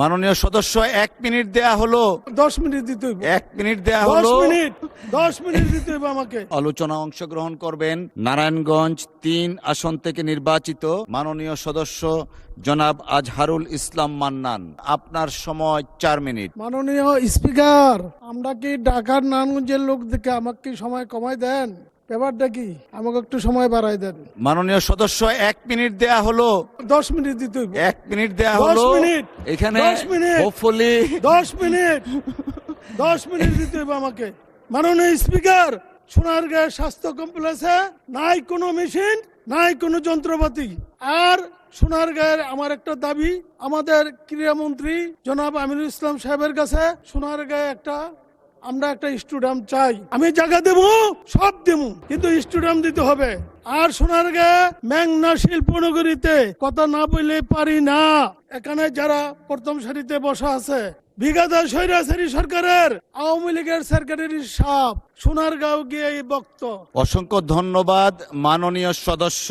মাননীয় সদস্য 1 মিনিট দেয়া হলো। 10 মিনিট দিতে হইব। 1 মিনিট দেয়া হলো। 10 মিনিট দিতে হইব আমাকে। আলোচনা অংশগ্রহণ করবেন নারায়ণগঞ্জ 3 আসন থেকে নির্বাচিত মাননীয় সদস্য জনাব আজহারুল ইসলাম মান্নান। আপনার সময় 4 মিনিট। মাননীয় স্পিকার, আমরা কি ঢাকার নারায়ণগঞ্জের লোক দেখে আমাকে কি সময় কমাই দেন? ব্যাপারটা কি? আমাকে একটু সময় বাড়াই দেন। মাননীয় সদস্য 1 মিনিট দেয়া হলো। 10 মিনিট দিতে হইব। 1 মিনিট দেয়া 10 হলো। মিনিট। এখানে 10 মিনিট। Hopefully 10 minute. 10 মিনিট দিতে হইব আমাকে। মাননীয় স্পিকার, সোনারগাঁও স্বাস্থ্য কমপ্লেক্সে নাই কোনো মেশিন, নাই কোনো যন্ত্রপাতি। আর সোনারগাঁয়ের আমার একটা দাবি, আমাদের ক্রীড়ামন্ত্রী জনাব আমিনুল ইসলাম সাহেবের কাছে সোনারগাঁয়ে আমরা একটা স্টেডিয়াম চাই। আমি জায়গা দেব, সব দেব, কিন্তু স্টেডিয়াম দিতে হবে। আর সোনারগাঁয়ে মেঘনা শিল্পনগরীতে কথা না বললে পারি না। এখানে যারা প্রথম সারিতে বসা আছে, বিগত স্বৈরাচারী সরকারের আওয়ামী লীগের সেক্রেটারি সাহেব সোনারগাঁও গিয়ে বক্ত। অসংখ্য ধন্যবাদ মাননীয় সদস্য।